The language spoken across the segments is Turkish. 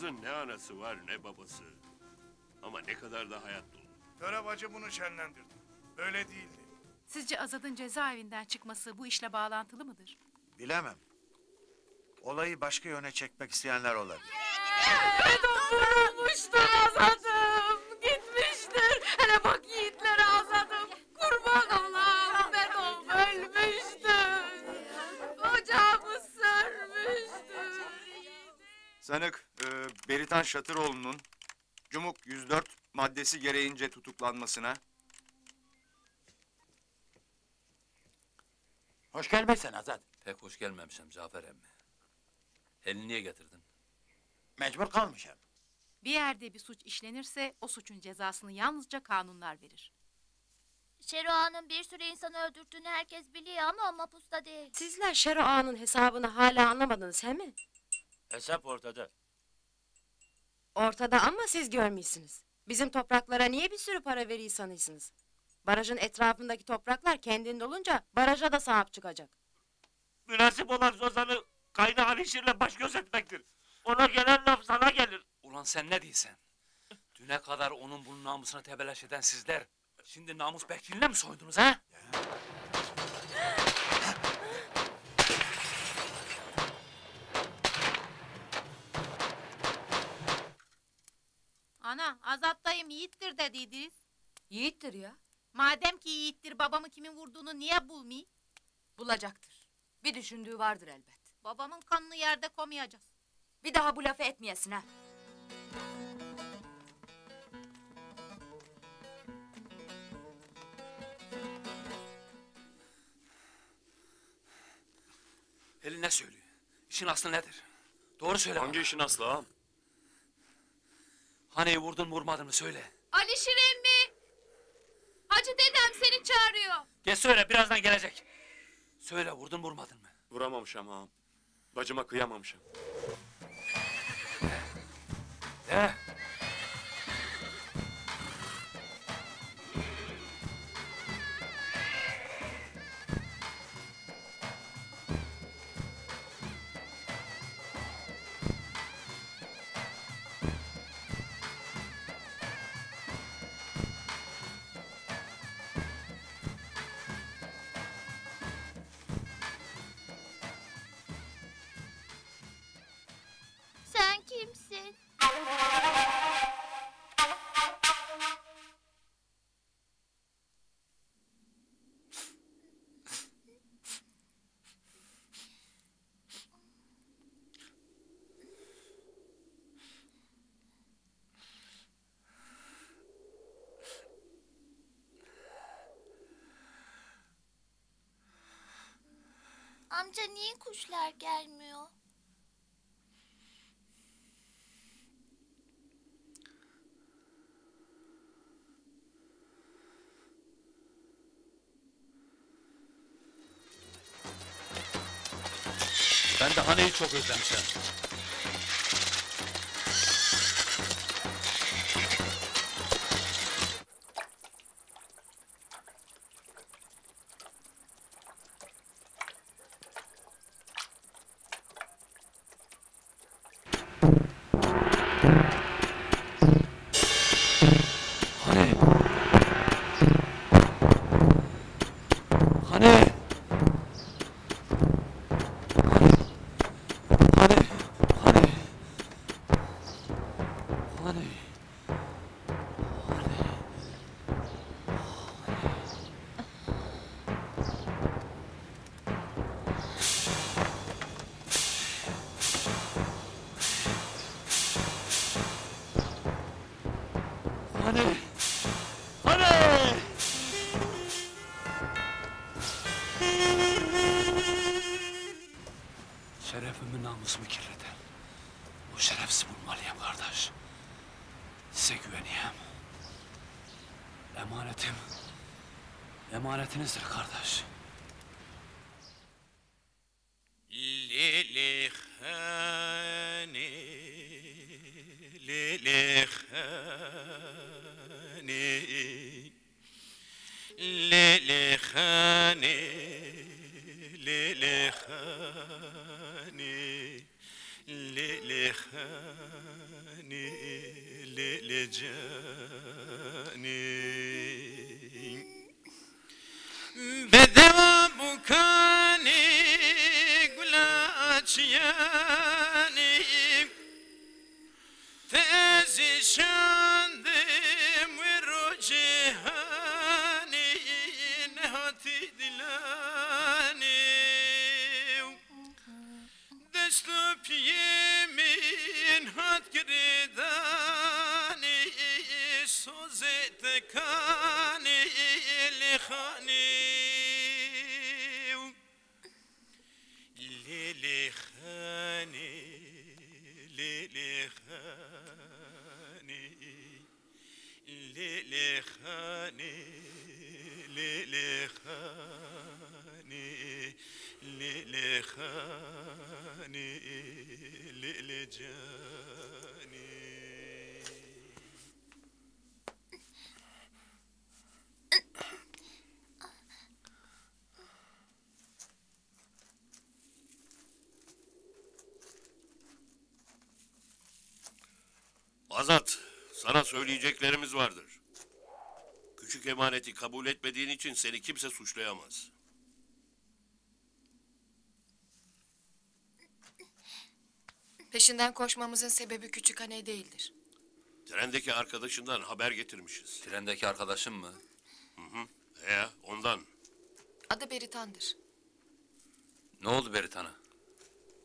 Kızın ne anası var ne babası. Ama ne kadar da hayat dolu. Töre bacı bunu şenlendirdi. Böyle değildi. Sizce Azad'ın cezaevinden çıkması bu işle bağlantılı mıdır? Bilemem. Olayı başka yöne çekmek isteyenler olabilir. Vurulmuştur Azad'ım. Gitmiştir. Hele bak yiğitlere Azad'ım. Kurban olam. Bedoğum ölmüştür. Ocağımı sörmüştür. Sanık Beritan Şatıroğlu'nun Cumhuk 104 maddesi gereğince tutuklanmasına... Hoş gelmişsin Azat. Pek hoş gelmemişim Cafer emmi. Elini niye getirdin? Mecbur kalmışım. Bir yerde bir suç işlenirse o suçun cezasını yalnızca kanunlar verir. Şero Ağa'nın bir sürü insanı öldürdüğünü herkes biliyor ama o mapusta değil. Sizler Şero Ağa'nın hesabını hala anlamadınız he mi? Hesap ortada. Ortada ama siz görmüyorsunuz. Bizim topraklara niye bir sürü para veriyor sanıyorsunuz? Barajın etrafındaki topraklar kendinde olunca baraja da sahip çıkacak. Münasip olan Zozan'ı kaynağı Alişir'le baş göz etmektir. Ona gelen laf sana gelir. Ulan sen ne diyorsun? Düne kadar onun bunun namusuna tebeleş eden sizler... ...şimdi namus bekçiliğine mi soydunuz ha? Ana, Azat dayım yiğittir dediydiniz. Yiğittir ya. Madem ki yiğittir, babamı kimin vurduğunu niye bulmayayım? Bulacaktır. Bir düşündüğü vardır elbet. Babamın kanını yerde koymayacağız. Bir daha bu lafı etmeyesin ha. Eli ne söylüyor? İşin aslı nedir? Doğru söyle Hangi bana. işin aslı ağam? Hani vurdun vurmadın mı söyle. Alişir emmi! Hacı dedem seni çağırıyor. Geç söyle, birazdan gelecek. Söyle, vurdun vurmadın mı? Vuramamışam ağam. Bacıma kıyamamışam. De. Sen kimsin? Amca niye kuşlar gelmiyor? Ben de Hane'yi çok özlemişim. Hane! Hane! Hane! Hane! Şerefimi namusumu kirleten o şerefsiz bulmalıyım kardeş. Size güveneyim. Emanetim emanetinizdir kardeş. Lilihani, lilihani, lilihani, lilihani, lilihani. جاني بدوا بكاني قلاتشياني تزي شاندم وروجهاني نهاتي دلاني دستو بيمين هات قريداني سوزيت كاني لخاني ليلي خاني ليلي خاني ليلي خاني ليلي خاني ليلي خاني ليلي جاني Azat, sana söyleyeceklerimiz vardır. Küçük emaneti kabul etmediğin için seni kimse suçlayamaz. Peşinden koşmamızın sebebi küçük haney değildir. Trendeki arkadaşından haber getirmişiz. Trendeki arkadaşım mı? Ondan. Adı Beritan'dır. Ne oldu Beritan'a?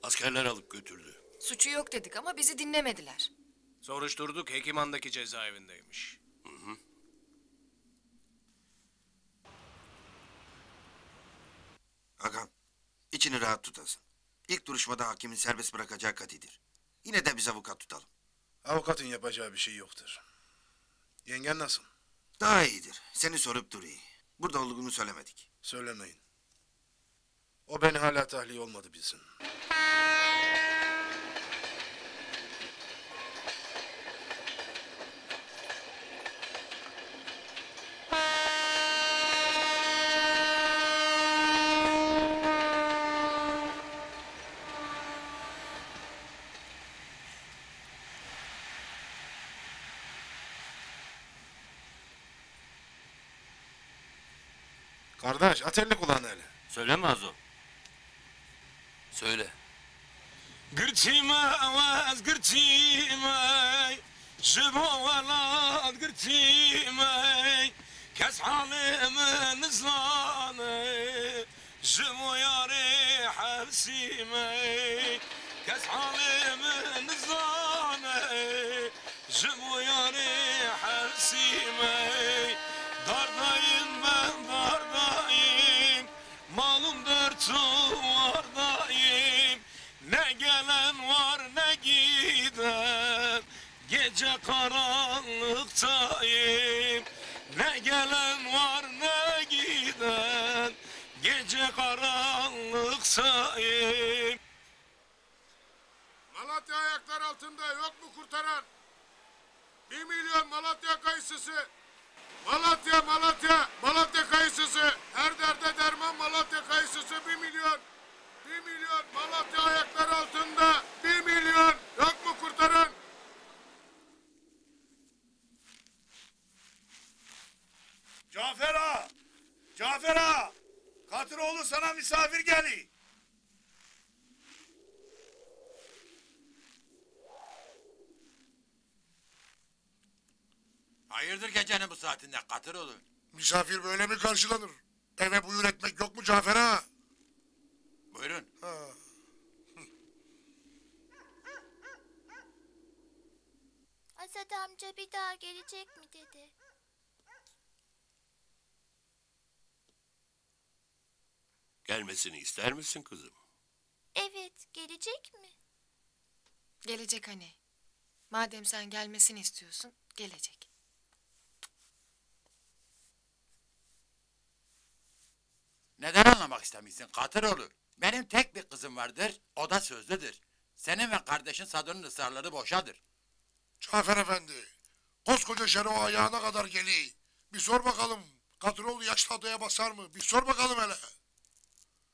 Askerler alıp götürdü. Suçu yok dedik ama bizi dinlemediler. Soruşturduk, Hekiman'daki cezaevindeymiş. Ağam, içini rahat tutasın. İlk duruşmada hakimin serbest bırakacağı katidir. Yine de biz avukat tutalım. Avukatın yapacağı bir şey yoktur. Yengen nasıl? Daha iyidir. Seni sorup duruyor. Burada olduğunu söylemedik. Söylemeyin. O beni hala tahliye olmadı bilsin. Kardeş, at elini kulağına hele. Söyleme Azo. Söyle. قرتيما واز قرتيما جبو ولاد قرتيما كاس حالم نزلاني جبو يا ريح بسيما كاس حالم نزلاني جبو يا ريح بسيما داردayım ben dardayım malum dert vardayım ne gelen var ne giden gece karanlıktayım ne gelen var ne giden gece karanlıktayım. Malatya ayaklar altında yok mu kurtaran? 1 milyon Malatya kayısısı. Malatya, Malatya, Malatya kayısısı. Her derde derman Malatya kayısısı 1 milyon. 1 milyon Malatya ayaklar altında. 1 milyon yok mu kurtaran? Cafer ağa! Cafer ağa! Katıroğlu sana misafir geliyor. Hayırdır gecenin bu saatinde Katıroğlu? Misafir böyle mi karşılanır? Eve buyur etmek yok mu Cafer ağa? Buyurun. Azat amca bir daha gelecek mi dedi. Gelmesini ister misin kızım? Evet, gelecek mi? Gelecek anne. Madem sen gelmesini istiyorsun, gelecek. Neden anlamak istemişsin Katıroğlu? Benim tek bir kızım vardır, o da sözlüdür. Senin ve kardeşin Sadık'ın ısrarları boşadır. Cafer efendi, koskoca Şero ayağına kadar geliyor. Bir sor bakalım, Katıroğlu yaşlı adaya basar mı? Bir sor bakalım hele.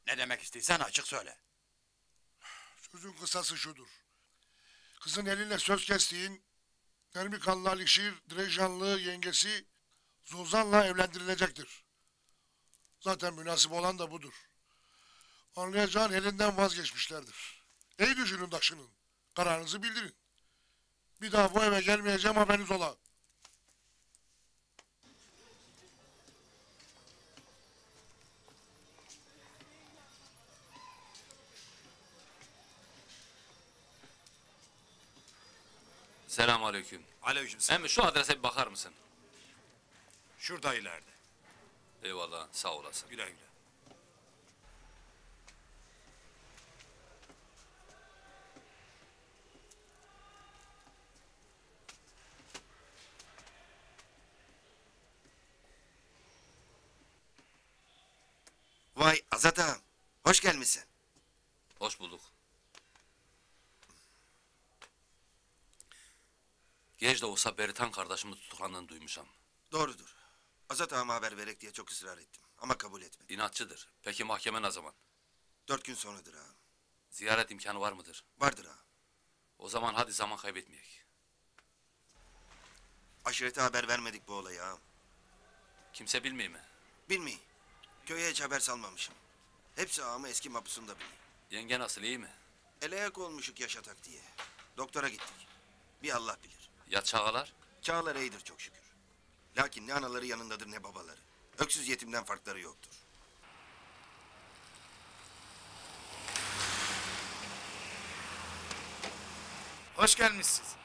Ne demek istiyorsan açık söyle. Sözün kısası şudur. Kızın elinle söz kestiğin, Nermikanlı Alişir, Direjanlı yengesi Zozan'la evlendirilecektir. Zaten münasip olan da budur. Anlayacağın elinden vazgeçmişlerdir. İyi düşünün taşının. Kararınızı bildirin. Bir daha bu eve gelmeyeceğim, haberiniz ola. Selamünaleyküm. Aleykümselam. Emmi şu adrese bir bakar mısın? Şurada ileride. Eyvallah, sağ olasın. Güle güle. Vay Azat ağam. Hoş gelmişsin. Hoş bulduk. Geç de olsa Beritan kardeşimi tutuklandığını duymuşam. Doğrudur. Azat ağama haber verek diye çok ısrar ettim. Ama kabul etmedi. İnatçıdır. Peki mahkeme ne zaman? 4 gün sonradır ağam. Ziyaret imkanı var mıdır? Vardır ağam. O zaman hadi zaman kaybetmeyek. Aşirete haber vermedik bu olayı ağam. Kimse bilmiyor mi? Bilmeyin. Köye hiç haber salmamışım. Hepsi ağamı eski mapusunda biliyor. Yenge nasıl, iyi mi? Ele ayak olmuşuk yaşatak diye. Doktora gittik. Bir Allah bilir. Ya çağalar? Çağlar iyidir çok şükür. Lakin ne anaları yanındadır ne babaları. Öksüz yetimden farkları yoktur. Hoş gelmişsiniz.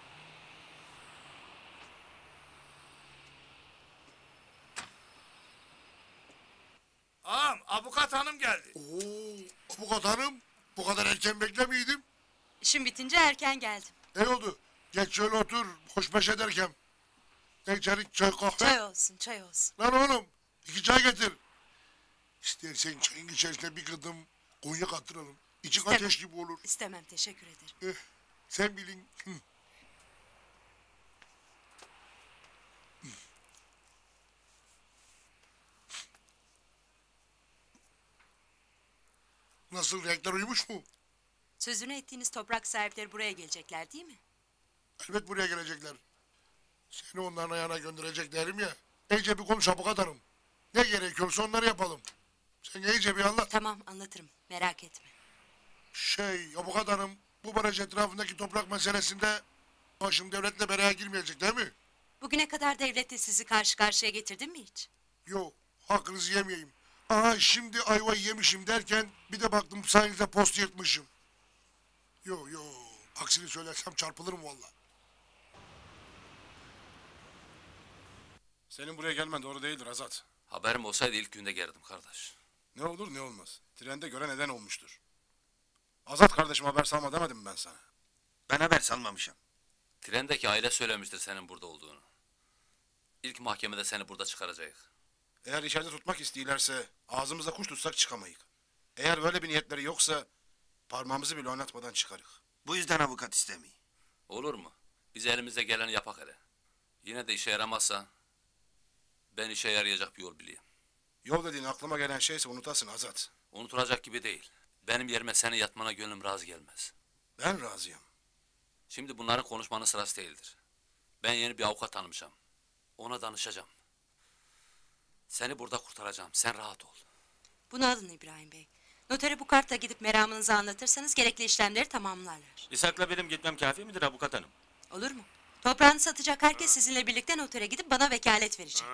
Ağam, avukat hanım geldi. Oo, avukat hanım, bu kadar erken beklemiydim. İşim bitince erken geldim. Ne oldu? Geç şöyle otur, hoşbeş ederken. Ne içerik, çay kahve? Çay olsun, çay olsun. Lan oğlum, 2 çay getir. İstersen çayın içerisine bir gıdım konyak attıralım. İçin İstemem. ateş gibi olur. İstemem, teşekkür ederim. Sen bilin. Hı. Nasıl, renkler uyumuş mu? Sözünü ettiğiniz toprak sahipleri buraya gelecekler değil mi? Elbet buraya gelecekler. Seni onların ayağına gönderecek derim ya. İyice bir konuş avukat hanım. Ne gerekiyorsa onları yapalım. Sen iyice bir anlat. Tamam, anlatırım, merak etme. Avukat hanım, bu baraj etrafındaki toprak meselesinde başım devletle belaya girmeyecek değil mi? Bugüne kadar devletle sizi karşı karşıya getirdim mi hiç? Yok, hakkınızı yemeyeyim. Aha şimdi ayvayı yemişim derken bir de baktım sahilde post yırtmışım. Yok, aksini söylersem çarpılırım valla. Senin buraya gelmen doğru değildir Azat. Haberim olsaydı ilk günde gelirdim kardeş. Ne olur ne olmaz. Trende göre neden olmuştur. Azat kardeşim haber salma demedim mi ben sana? Ben haber salmamışım. Trendeki aile söylemiştir senin burada olduğunu. İlk mahkemede seni burada çıkaracak. Eğer içeride tutmak istiyorlarsa ağzımıza kuş tutsak çıkamayık. Eğer böyle bir niyetleri yoksa parmağımızı bile oynatmadan çıkarık. Bu yüzden avukat istemiyor. Olur mu? Biz elimizde geleni yapak hele. Yine de işe yaramazsa ben işe yarayacak bir yol bileyim. Yol dediğin aklıma gelen şeyse unutasın Azat. Unutulacak gibi değil. Benim yerime senin yatmana gönlüm razı gelmez. Ben razıyım. Şimdi bunların konuşmanın sırası değildir. Ben yeni bir avukat tanımışım. Ona danışacağım. Seni burada kurtaracağım. Sen rahat ol. Bunu alın İbrahim Bey. Notere bu kartla gidip meramınızı anlatırsanız gerekli işlemleri tamamlarlar. İshak'la benim gitmem kafi midir avukat hanım? Olur mu? Toprağını satacak herkes sizinle birlikte notere gidip bana vekalet verecek.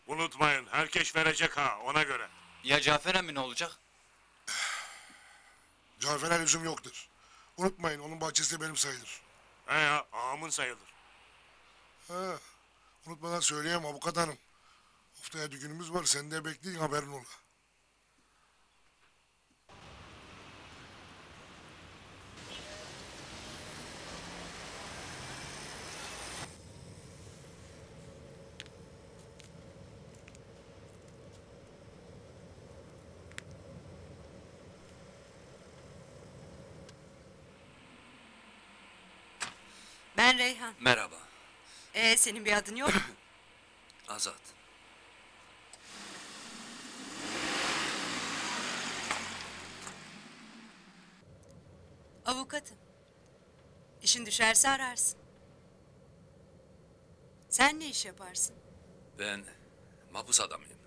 Unutmayın, herkes verecek ha, ona göre. Ya Cafer emmi ne olacak? Cafer'e lüzum yoktur. Unutmayın, onun bahçesi de benim sayılır. He ya ağamın sayılır. Ha, unutmadan söyleyeyim avukat hanım. Haftaya düğünümüz var, sen de bekleyin, haberin ola. Ben Reyhan. Merhaba. Senin bir adın yok mu? Azat. Avukatım. İşin düşerse ararsın. Sen ne iş yaparsın? Ben mahpus adamıyım.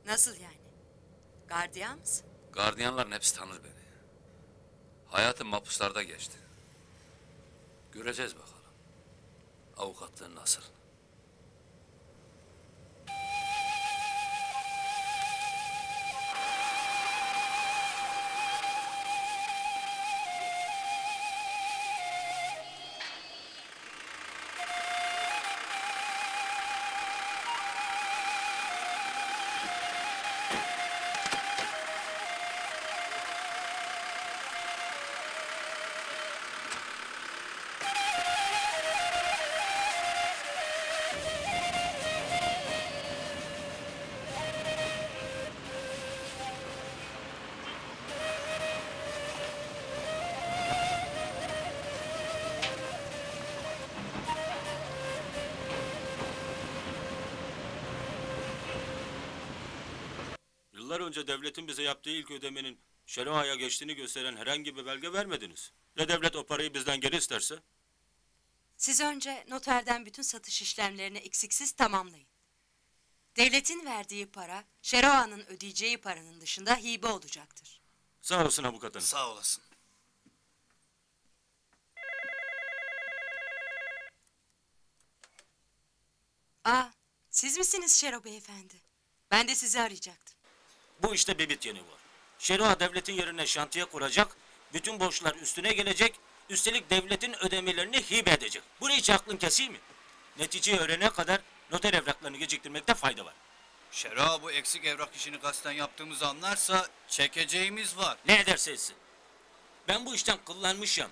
Nasıl yani? Gardiyan mısın? Gardiyanların hepsi tanır beni. Hayatım mahpuslarda geçti. Göreceğiz bakalım. Avukatlığın nasıl? Yıllar önce devletin bize yaptığı ilk ödemenin Şeroa'ya geçtiğini gösteren herhangi bir belge vermediniz. Ya devlet o parayı bizden geri isterse? Siz önce noterden bütün satış işlemlerini eksiksiz tamamlayın. Devletin verdiği para, Şeroa'nın ödeyeceği paranın dışında hibe olacaktır. Sağ olasın avukat hanım. Sağ olasın. Siz misiniz Şero beyefendi? Ben de sizi arayacaktım. Bu işte bir bit yeni var. Şeroa devletin yerine şantiye kuracak, bütün borçlar üstüne gelecek, üstelik devletin ödemelerini hibe edecek. Bunu hiç aklın keseyim mi? Neticeyi öğrenene kadar noter evraklarını geciktirmekte fayda var. Şera bu eksik evrak işini kasten yaptığımızı anlarsa çekeceğimiz var. Ne ederse etsin. Ben bu işten kullanmışım.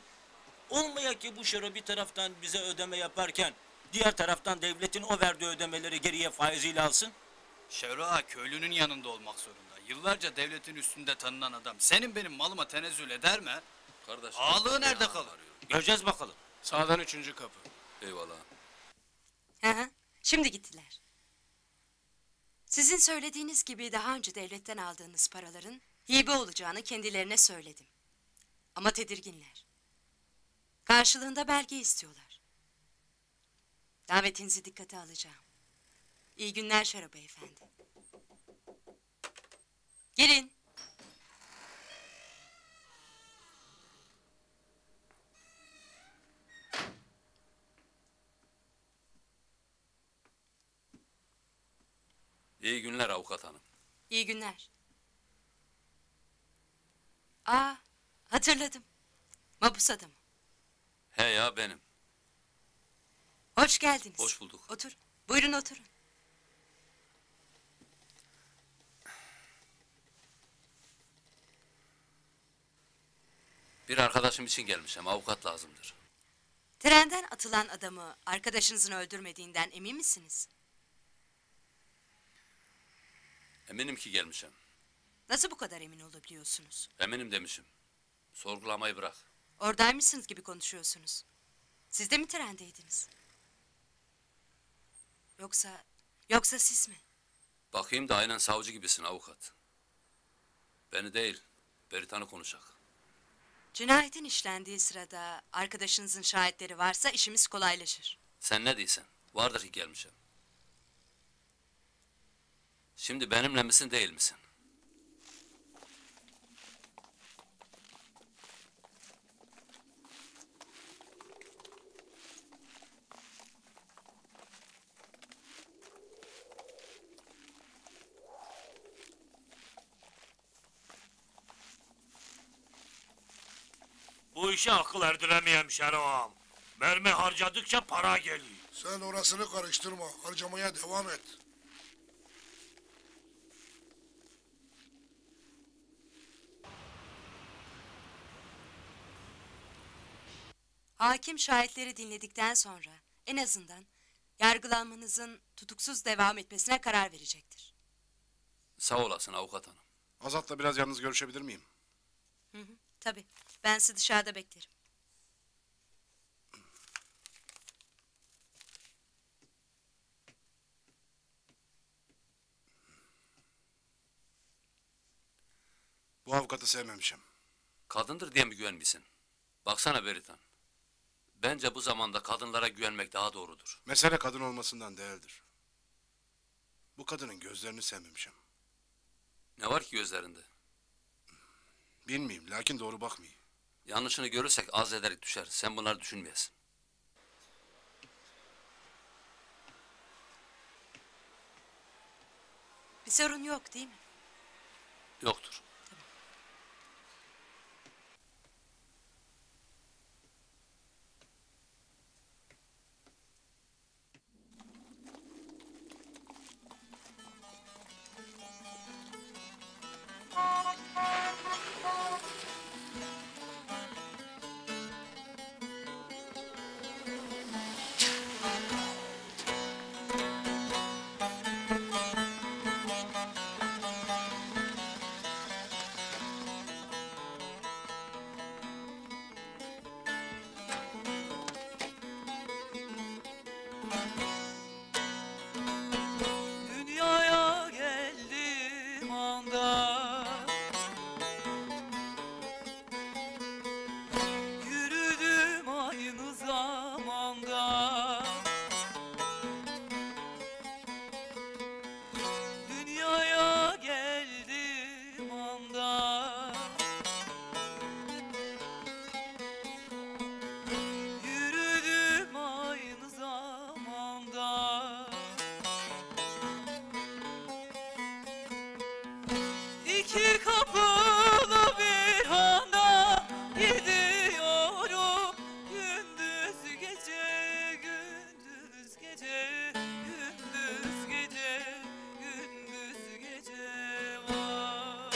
Olmaya ki bu Şero bir taraftan bize ödeme yaparken diğer taraftan devletin o verdiği ödemeleri geriye faiziyle alsın. Şera köylünün yanında olmak zorunda. Yıllarca devletin üstünde tanınan adam senin benim malıma tenezzül eder mi? Kardeşim. Ağalığı nerede kalır? Göreceğiz bakalım. Sağdan 3. kapı. Eyvallah. Şimdi gittiler. Sizin söylediğiniz gibi daha önce devletten aldığınız paraların hibe olacağını kendilerine söyledim. Ama tedirginler. Karşılığında belge istiyorlar. Davetinizi dikkate alacağım. İyi günler Şero beyefendi. Gelin. İyi günler avukat hanım. İyi günler. Hatırladım. Mabus adamı. He ya benim. Hoş geldiniz. Hoş bulduk. Otur. Buyurun oturun. Bir arkadaşım için gelmişim. Avukat lazımdır. Trenden atılan adamı arkadaşınızın öldürmediğinden emin misiniz? Eminim ki gelmişim. Nasıl bu kadar emin olabiliyorsunuz? Eminim demişim. Sorgulamayı bırak. Oradaymışsınız gibi konuşuyorsunuz. Siz de mi trendeydiniz? Yoksa siz mi? Bakayım da aynen savcı gibisin avukat. Beni değil, Beritan'ı konuşak. Cinayetin işlendiği sırada arkadaşınızın şahitleri varsa işimiz kolaylaşır. Sen ne diyorsun? Vardır ki gelmişim. Şimdi benimle misin değil misin? Bu işe akıl erdiremeyem Şero'am. Mermi harcadıkça para geliyor. Sen orasını karıştırma. Harcamaya devam et. Hakim şahitleri dinledikten sonra en azından yargılanmanızın tutuksuz devam etmesine karar verecektir. Sağ olasın avukat hanım. Azat'la biraz yalnız görüşebilir miyim? Tabii. Ben sizi dışarıda beklerim. Bu avukatı sevmemişim. Kadındır diye mi güvenmişsin? Baksana Beritan. Bence bu zamanda kadınlara güvenmek daha doğrudur. Mesele kadın olmasından değildir. Bu kadının gözlerini sevmemişim. Ne var ki gözlerinde? Bilmeyeyim, lakin doğru bakmayayım. Yanlışını görürsek az ederek düşer. Sen bunları düşünmeyesin. Bir sorun yok değil mi? Yoktur. Dünyaya geldim anda, yürüdüm aynı zamanda. Dünyaya geldim anda, yürüdüm aynı zamanda. İki kapılı bir handa gidiyorum, gündüz gece, gündüz gece, gündüz gece, gündüz gece var.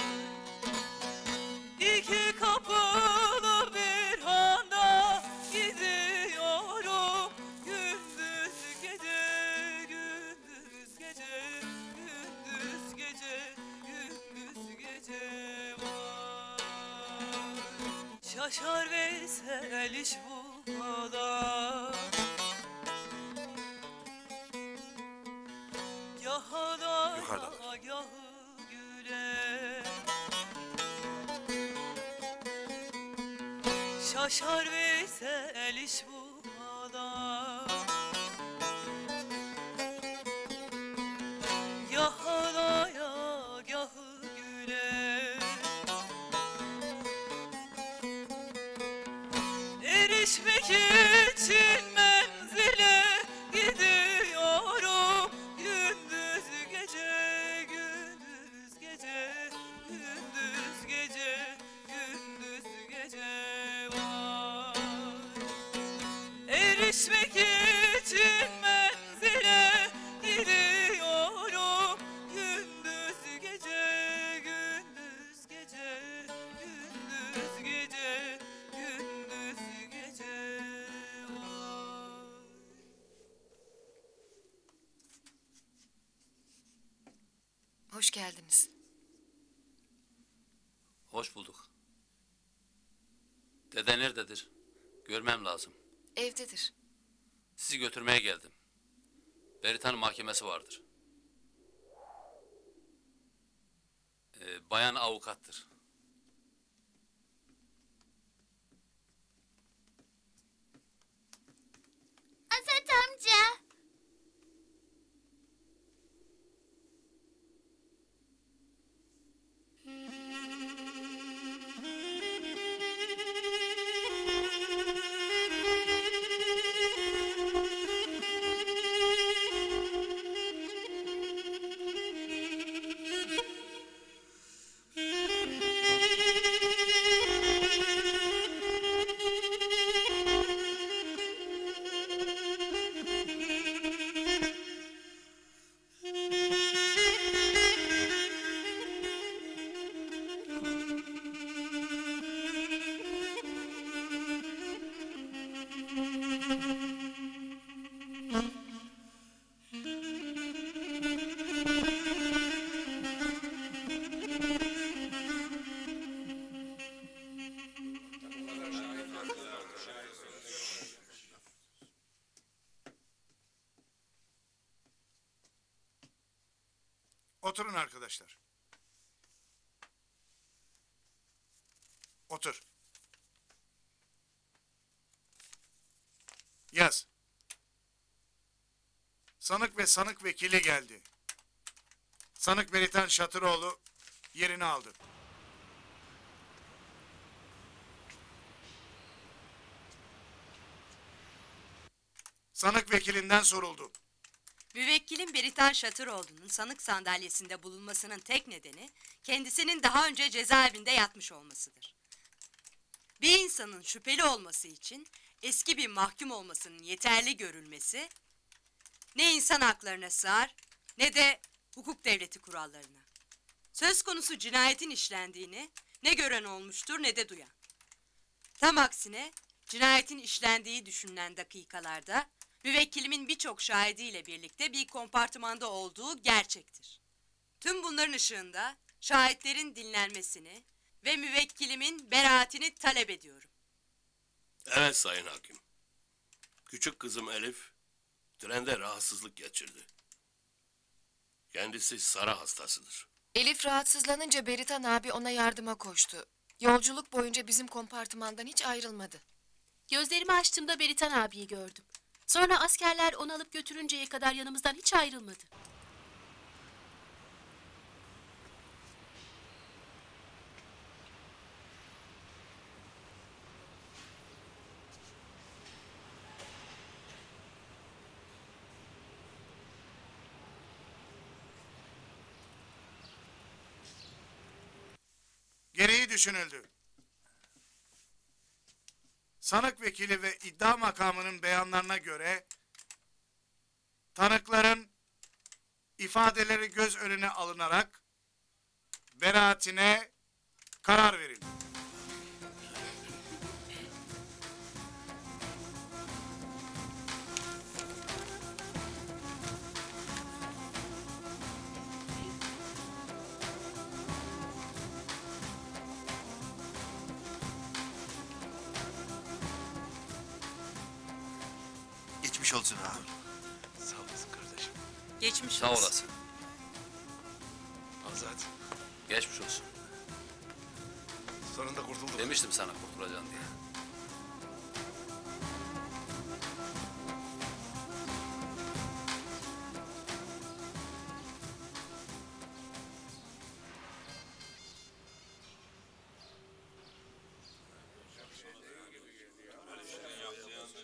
İki kapılı bir handa gidiyorum, gündüz gece, gündüz gece, gündüz gece, gündüz gece var. Şaşar Veysel iş bu da, gahada Yukarıdalar. gahı güle. Şaşar Veysel iş bu da, gahada gahı güle. Erişmek için menzile gidiyorum, gündüz gece, gündüz gece, gündüz gece, gündüz gece var. Erişmek için menzile gidiyorum, gündüz gece, gündüz gece, gündüz gece, gündüz gece var. Hoş geldiniz. Hoş bulduk. Dede nerededir? Görmem lazım. Evdedir. Sizi götürmeye geldim. Beritan'ın mahkemesi vardır. Bayan avukattır. Azat amca. Oturun arkadaşlar. Otur. Yaz. Sanık ve sanık vekili geldi. Sanık Beritan Şatıroğlu yerini aldı. Sanık vekilinden soruldu. Müvekkilin Beritan Şatıroğlu'nun sanık sandalyesinde bulunmasının tek nedeni kendisinin daha önce cezaevinde yatmış olmasıdır. Bir insanın şüpheli olması için eski bir mahkum olmasının yeterli görülmesi ne insan haklarına sığar ne de hukuk devleti kurallarına. Söz konusu cinayetin işlendiğini ne gören olmuştur ne de duyan. Tam aksine cinayetin işlendiği düşünülen dakikalarda müvekkilimin birçok şahidiyle birlikte bir kompartımanda olduğu gerçektir. Tüm bunların ışığında şahitlerin dinlenmesini ve müvekkilimin beraatini talep ediyorum. Evet Sayın Hakim. Küçük kızım Elif trende rahatsızlık geçirdi. Kendisi Sara hastasıdır. Elif rahatsızlanınca Beritan abi ona yardıma koştu. Yolculuk boyunca bizim kompartımandan hiç ayrılmadı. Gözlerimi açtığımda Beritan abiyi gördüm. Sonra askerler onu alıp götürünceye kadar yanımızdan hiç ayrılmadı. Gereği düşünüldü. Sanık vekili ve iddia makamının beyanlarına göre tanıkların ifadeleri göz önüne alınarak beraatine karar verildi. Geçmiş olsun ağam. Sağ olasın kardeşim. Geçmiş Sağ olasın. Azat. Geçmiş olsun. Sonunda kurtulduk. Demiştim sana kurtulacaksın diye.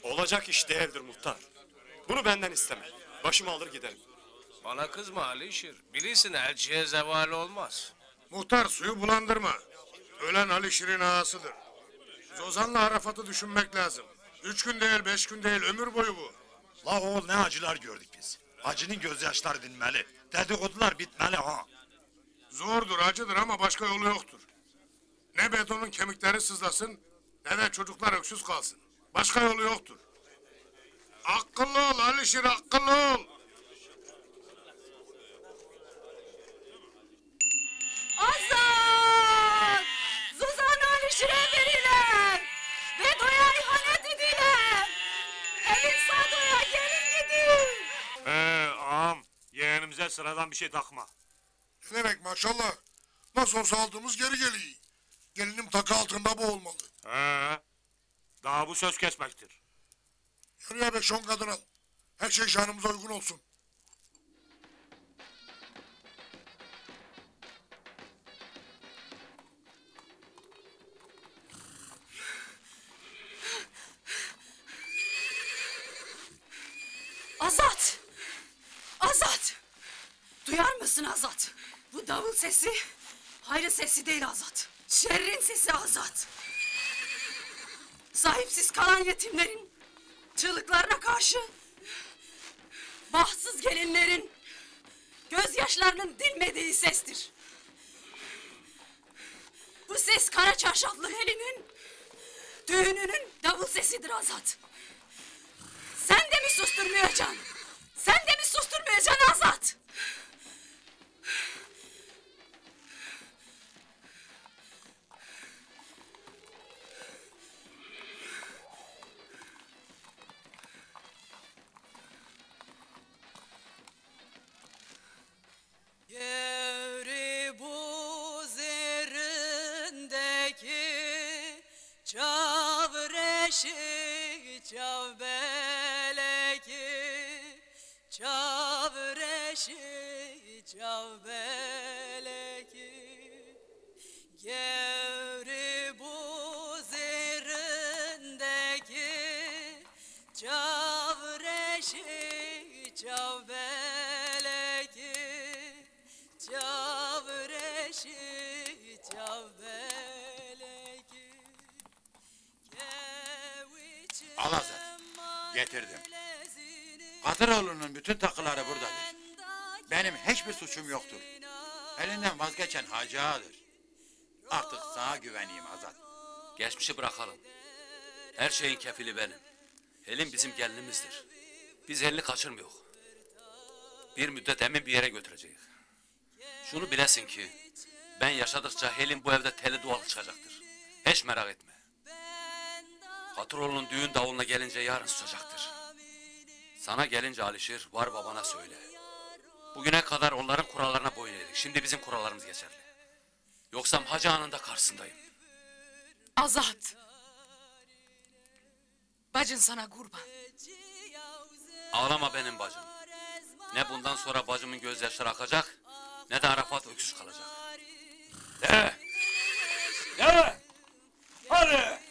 Olacak iş değildir muhtar. Bunu benden isteme. Başımı alır giderim. Bana kızma Alişir. Bilirsin elçiye zeval olmaz. Muhtar suyu bulandırma. Ölen Alişir'in ağasıdır. Zozan'la Arafat'ı düşünmek lazım. 3 gün değil, 5 gün değil, ömür boyu bu. La oğul ne acılar gördük biz. Acının gözyaşları dinmeli. Dedikodular bitmeli ha. Zordur, acıdır ama başka yolu yoktur. Ne betonun kemikleri sızlasın, ne de çocuklar öksüz kalsın. Başka yolu yoktur. Akıllı ol Alişir, akıllı ol. Azat! Zuzan Alişir'e veriler! Bedo'ya ihanet ediler! Elin Sado'ya gelin gidin! Ağam, yeğenimize sıradan bir şey takma. Ne demek maşallah. Nasıl olsa aldığımız geri geliyor. Gelinim takı altında bu olmalı. Daha bu söz kesmektir. Yürüye 5-10 kadın al. Her şey şanımıza uygun olsun. Azat! Azat! Duyar mısın Azat? Bu davul sesi hayrın sesi değil Azat. Şerrin sesi Azat. Sahipsiz kalan yetimlerin çığlıklarına karşı bahtsız gelinlerin gözyaşlarının dinmediği sestir. Bu ses kara çarşaflı Helin'in düğününün davul sesidir Azat. Sen de mi susturmayacaksın? Sen de mi susturmayacaksın Azat? Yeri buz yerindeki çavreşi çavbe Al Azat. Getirdim. Katıroğlu'nun bütün takıları buradadır. Benim hiçbir suçum yoktur. Elinden vazgeçen Hacı Ağa'dır. Artık sana güveneyim Azat. Geçmişi bırakalım. Her şeyin kefili benim. Helin bizim gelinimizdir. Biz Helin'i kaçırmıyoruz. Bir müddet emin bir yere götüreceğiz. Şunu bilesin ki ben yaşadıkça Helin bu evde teli dualı çıkacaktır. Hiç merak etme. Katıroğlu'nun düğün davuluna gelince yarın susacaktır. Sana gelince Alişir var babana söyle. Bugüne kadar onların kurallarına boyun eğdik. Şimdi bizim kurallarımız geçerli. Yoksa Hacı Ağa'nın da karşısındayım. Azat. Bacın sana kurban. Ağlama benim bacım. Ne bundan sonra bacımın gözyaşları akacak, ne de Arafat öksüz kalacak. De! De! Hadi!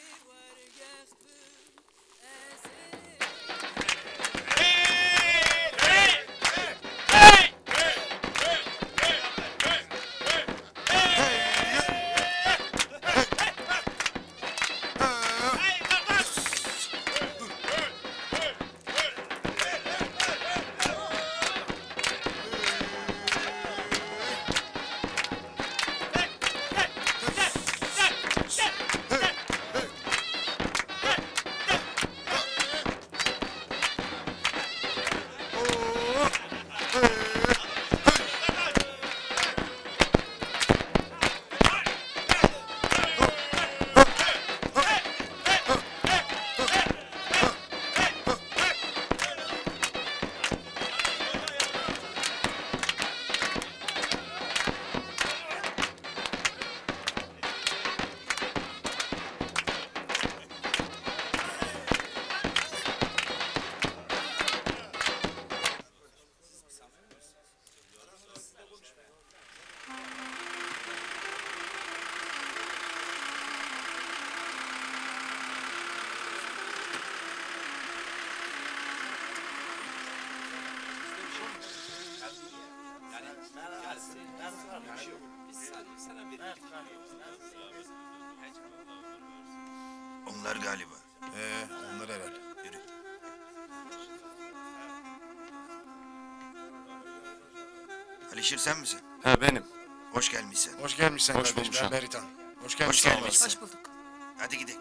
Onlar galiba. Onlar herhalde. Yürü. Alişir sen misin? He benim. Hoş gelmişsin. Hoş gelmişsin Hoş kardeşim. bulmuşum. Ben Beritan. Hoş Hoş gelmişsin. gelmişsin. Hoş bulduk. Hadi gidelim.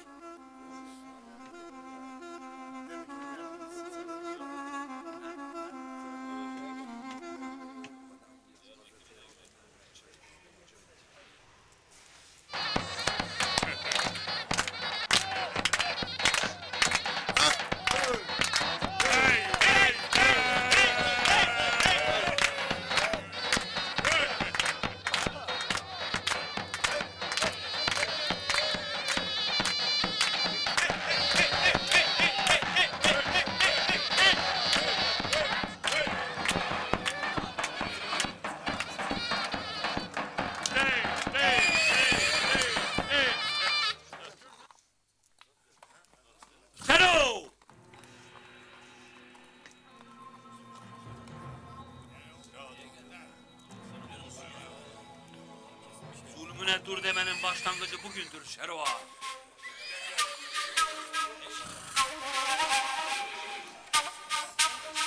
Zulmüne dur demenin başlangıcı bugündür Şerva.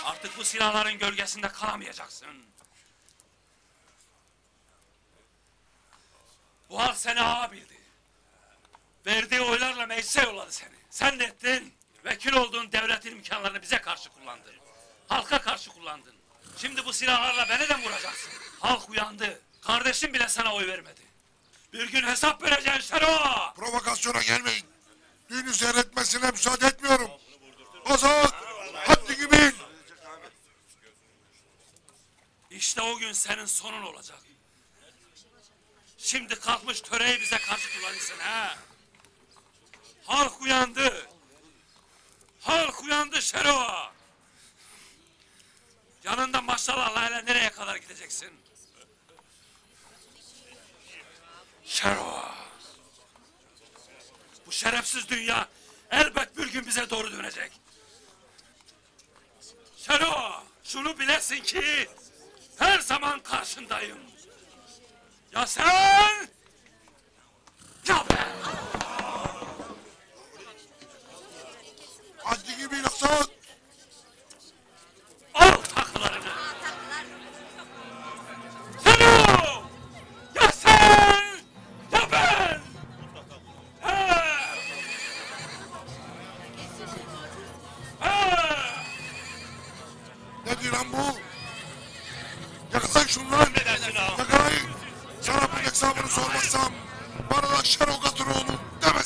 Artık bu silahların gölgesinde kalamayacaksın. Bu halk seni ağa bildi. Verdiği oylarla meclise yolladı seni. Sen de ettin. Vekil olduğun devletin imkanlarını bize karşı kullandın. Halka karşı kullandın. Şimdi bu silahlarla beni de mi vuracaksın? Halk uyandı. Kardeşim bile sana oy vermedi. Bir gün hesap vereceksin Şerva. Provokasyona gelmeyin. Düğünü seyretmesine müsaade etmiyorum. Azat! Haddini bil! İşte o gün senin sonun olacak. Şimdi kalkmış töreyi bize karşı kullanırsın ha. Halk uyandı. Halk uyandı Şerva. Yanında maşallah Layla nereye kadar gideceksin? Şerva. Bu şerefsiz dünya elbet bir gün bize doğru dönecek. Şerva, şunu bilesin ki her zaman karşındayım. Ya sen ya ben. ediyor lan bu? Yakalayın şunu lan. Yakalayın. Sana bunun hesabını sormazsam bana da Şero Gaturoğlu deme.